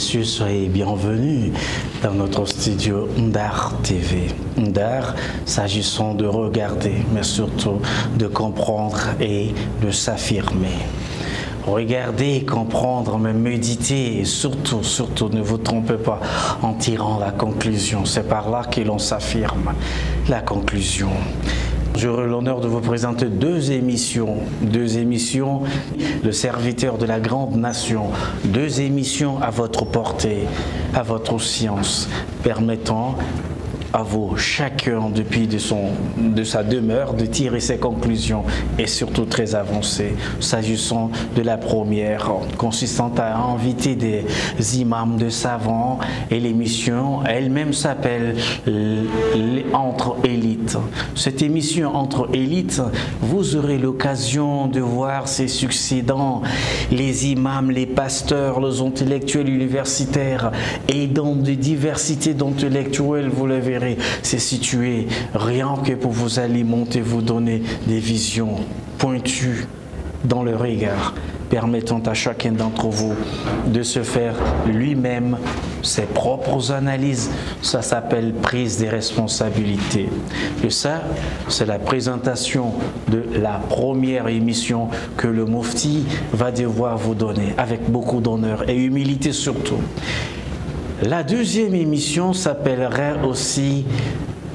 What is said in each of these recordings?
messieurs, soyez bienvenus dans notre studio Ndar TV. Ndar, s'agissant de regarder, mais surtout de comprendre et de s'affirmer. Regardez, comprendre, mais méditer et surtout, ne vous trompez pas en tirant la conclusion. C'est par là que l'on s'affirme. La conclusion. J'aurai l'honneur de vous présenter deux émissions, le serviteur de la grande nation, deux émissions à votre portée, à votre science, permettant à vous, chacun depuis de sa demeure, de tirer ses conclusions et surtout très avancées. S'agissant de la première, consistant à inviter des imams, de savants, et l'émission elle-même s'appelle Entre élites. Cette émission Entre élites, vous aurez l'occasion de voir ses succédants, les imams, les pasteurs, les intellectuels universitaires, et dans des diversités d'intellectuels, vous le verrez. C'est situé rien que pour vous alimenter, vous donner des visions pointues dans le regard, permettant à chacun d'entre vous de se faire lui-même ses propres analyses. Ça s'appelle prise des responsabilités. Et ça, c'est la présentation de la première émission que le Moufti va devoir vous donner avec beaucoup d'honneur et humilité surtout. La deuxième émission s'appellerait aussi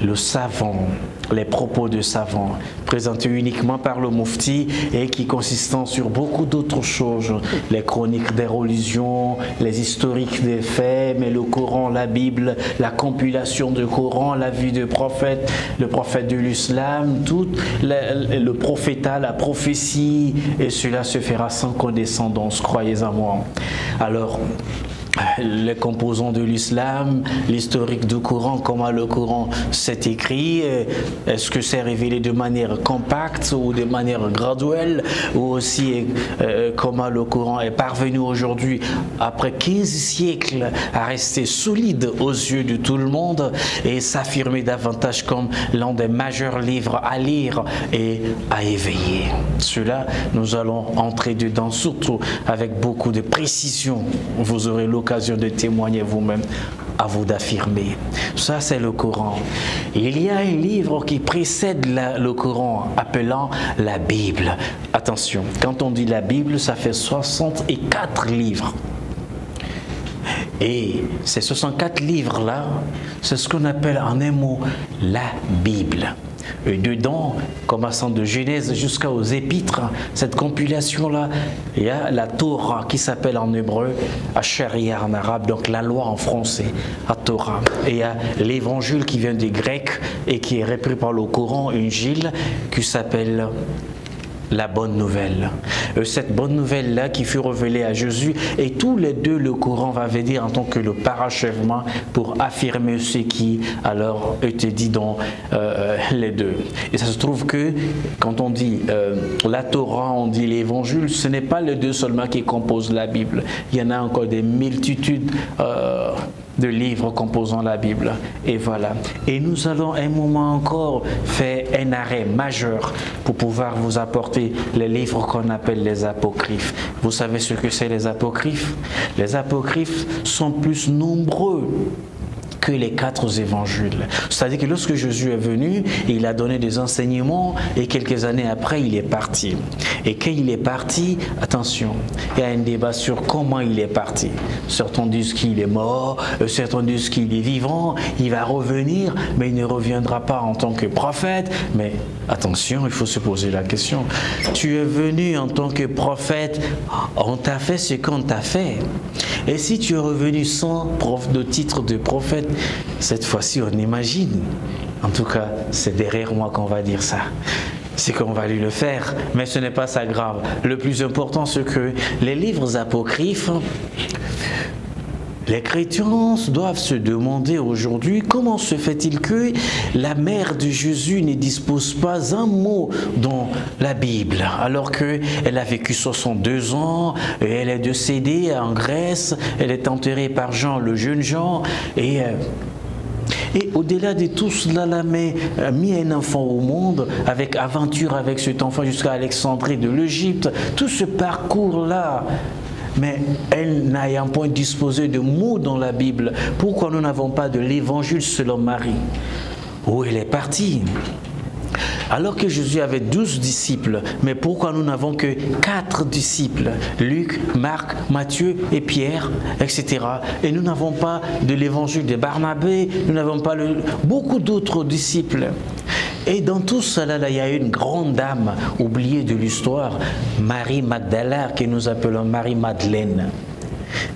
Le Savant, les propos de savants, présentés uniquement par le Moufti et qui consistent sur beaucoup d'autres choses, les chroniques des religions, les historiques des faits, mais le Coran, la Bible, la compilation du Coran, la vie du prophète, le prophète de l'islam, tout le prophétat, la prophétie, et cela se fera sans condescendance, croyez en moi. Alors, les composants de l'islam, l'historique du Coran, comment le Coran s'est écrit, est-ce que c'est révélé de manière compacte ou de manière graduelle, ou aussi comment le Coran est parvenu aujourd'hui, après 15 siècles, à rester solide aux yeux de tout le monde et s'affirmer davantage comme l'un des majeurs livres à lire et à éveiller. Cela, nous allons entrer dedans, surtout avec beaucoup de précision. Vous aurez l'occasion de témoigner vous-même, à vous d'affirmer. Ça, c'est le Coran. Il y a un livre qui précède le Coran, appelant la Bible. Attention, quand on dit la Bible, ça fait 64 livres. Et ces 64 livres-là, c'est ce qu'on appelle en un mot la Bible. Et dedans, commençant de Genèse jusqu'aux Épîtres, cette compilation-là, il y a la Torah qui s'appelle en hébreu Sharia en arabe, donc la loi en français, la Torah. Et il y a l'évangile qui vient des Grecs et qui est repris par le Coran, Injil, qui s'appelle la bonne nouvelle. Cette bonne nouvelle-là qui fut révélée à Jésus, et tous les deux le Coran va venir en tant que le parachèvement pour affirmer ce qui alors était dit dans les deux. Et ça se trouve que quand on dit la Torah, on dit l'évangile, ce n'est pas les deux seulement qui composent la Bible. Il y en a encore des multitudes de livres composant la Bible. Et voilà. Et nous allons un moment encore faire un arrêt majeur pour pouvoir vous apporter les livres qu'on appelle les apocryphes. Vous savez ce que c'est les apocryphes? Les apocryphes sont plus nombreux que les 4 évangiles. C'est-à-dire que lorsque Jésus est venu, il a donné des enseignements et quelques années après, il est parti. Et quand il est parti, attention, il y a un débat sur comment il est parti. Certains disent qu'il est mort, certains disent qu'il est vivant, il va revenir, mais il ne reviendra pas en tant que prophète. Mais attention, il faut se poser la question. Tu es venu en tant que prophète, on t'a fait ce qu'on t'a fait. Et si tu es revenu sans de titre de prophète, cette fois-ci, on imagine. En tout cas, c'est derrière moi qu'on va dire ça. C'est qu'on va lui le faire, mais ce n'est pas ça grave. Le plus important, c'est que les livres apocryphes, les chrétiens doivent se demander aujourd'hui comment se fait-il que la mère de Jésus ne dispose pas un mot dans la Bible, alors qu'elle a vécu 62 ans, et elle est décédée en Grèce, elle est enterrée par Jean, le jeune Jean, et au-delà de tout cela, la mère a mis un enfant au monde, avec aventure avec cet enfant jusqu'à Alexandrie de l'Égypte, tout ce parcours-là mais elle n'ayant point disposé de mots dans la Bible, pourquoi nous n'avons pas de l'évangile selon Marie? Où elle est partie? Alors que Jésus avait 12 disciples, mais pourquoi nous n'avons que 4 disciples? Luc, Marc, Matthieu et Pierre, etc. Et nous n'avons pas de l'évangile de Barnabé, nous n'avons pas beaucoup d'autres disciples. Et dans tout cela, là, il y a une grande dame oubliée de l'histoire, Marie Magdala, que nous appelons Marie-Madeleine.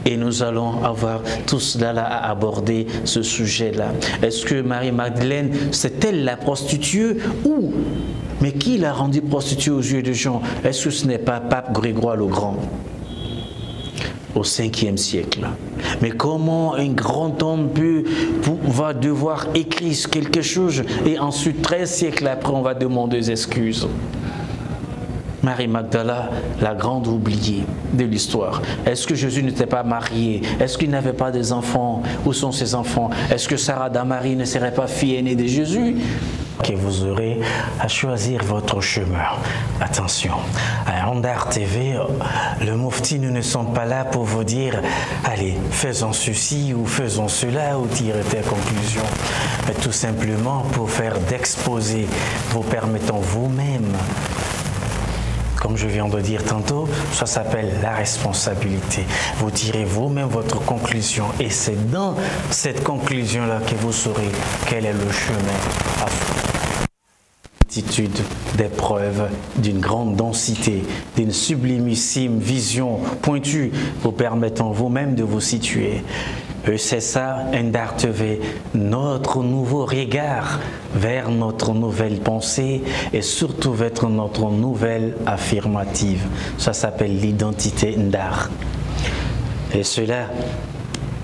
Et nous allons avoir tout cela là à aborder ce sujet-là. Est-ce que Marie-Madeleine, c'est elle la prostituée ou... Mais qui l'a rendue prostituée aux yeux des gens? Est-ce que ce n'est pas Pape Grégoire le Grand au 5e siècle? Mais comment un grand homme va devoir écrire quelque chose et ensuite 13 siècles après on va demander des excuses? Marie Magdala, la grande oubliée de l'histoire. Est-ce que Jésus n'était pas marié? Est-ce qu'il n'avait pas des enfants? Où sont ses enfants? Est-ce que Sarah d'Amarie ne serait pas fille aînée de Jésus? Que vous aurez à choisir votre chemin. Attention, à Ondar TV, le Moufti, nous ne sommes pas là pour vous dire allez, faisons ceci ou faisons cela ou tirer telle conclusion, mais tout simplement pour faire d'exposer, vous permettant vous-même, comme je viens de dire tantôt, ça s'appelle la responsabilité. Vous tirez vous-même votre conclusion et c'est dans cette conclusion-là que vous saurez quel est le chemin à faire. Multitude d'épreuves d'une grande densité, d'une sublimissime vision pointue, vous permettant vous-même de vous situer. Et c'est ça, Ondar TV, notre nouveau regard vers notre nouvelle pensée et surtout vers notre nouvelle affirmative. Ça s'appelle l'identité Ondar. Et cela,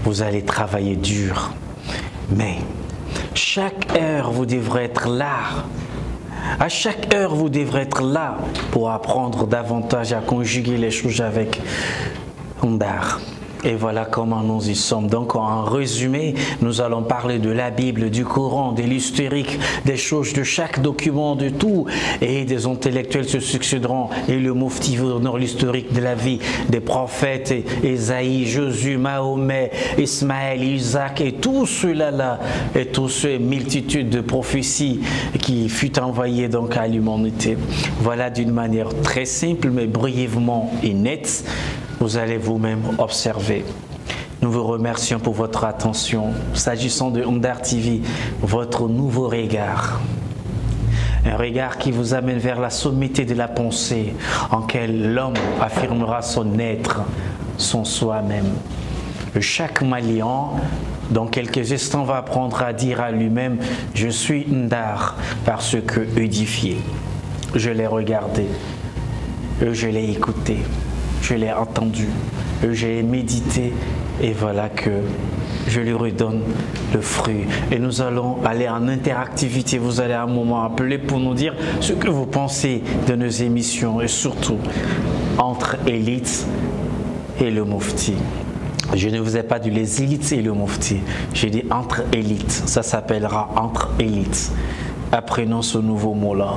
vous allez travailler dur. Mais chaque heure, vous devrez être là. À chaque heure, vous devrez être là pour apprendre davantage à conjuguer les choses avec Ondar. Et voilà comment nous y sommes. Donc en résumé, nous allons parler de la Bible, du Coran, de l'historique, des choses de chaque document, de tout. Et des intellectuels se succéderont. Et le Moufti vous donnera l'historique de la vie des prophètes, Ésaïe, Jésus, Mahomet, Ismaël, Isaac et tout cela-là. Et toutes ces multitudes de prophéties qui furent envoyées donc à l'humanité. Voilà d'une manière très simple mais brièvement et nette. Vous allez vous-même observer. Nous vous remercions pour votre attention. S'agissant de Ondar TV, votre nouveau regard. Un regard qui vous amène vers la sommité de la pensée, en quel l'homme affirmera son être, son soi-même. Chaque Malien, dans quelques instants, va apprendre à dire à lui-même « Je suis Ondar » parce que édifié. Je l'ai regardé, je l'ai écouté. Je l'ai entendu, j'ai médité et voilà que je lui redonne le fruit. Et nous allons aller en interactivité. Vous allez à un moment appeler pour nous dire ce que vous pensez de nos émissions et surtout entre Élite et le Moufti. Je ne vous ai pas dit les élites et le Moufti. J'ai dit entre élites. Ça s'appellera entre élites. Apprenons ce nouveau mot-là.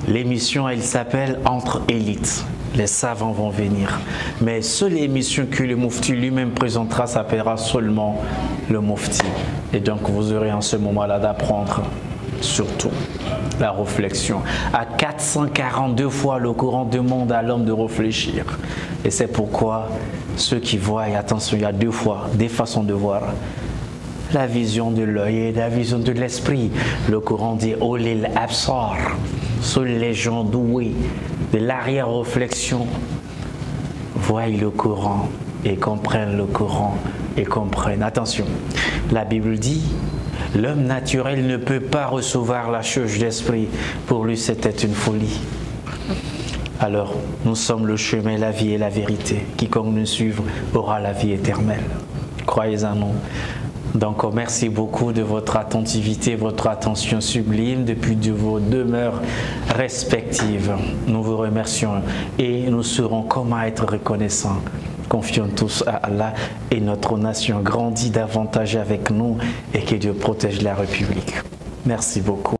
L'émission, elle s'appelle Entre élites. Les savants vont venir. Mais seule émission que le Moufti lui-même présentera s'appellera seulement le Moufti. Et donc vous aurez en ce moment-là d'apprendre surtout la réflexion. À 442 fois, le Coran demande à l'homme de réfléchir. Et c'est pourquoi ceux qui voient, attention, il y a deux fois, des façons de voir. La vision de l'œil et la vision de l'esprit. Le Coran dit « Olil absar ». Seuls les gens doués de l'arrière-réflexion voient le Coran et comprennent le Coran et comprennent. Attention, la Bible dit « L'homme naturel ne peut pas recevoir la chose d'esprit. Pour lui, c'était une folie. » Alors, nous sommes le chemin, la vie et la vérité. Quiconque nous suive aura la vie éternelle. Croyez en nous. Donc, merci beaucoup de votre attentivité, votre attention sublime depuis de vos demeures respectives. Nous vous remercions et nous saurons comment être reconnaissants. Confions tous à Allah et notre nation grandit davantage avec nous et que Dieu protège la République. Merci beaucoup.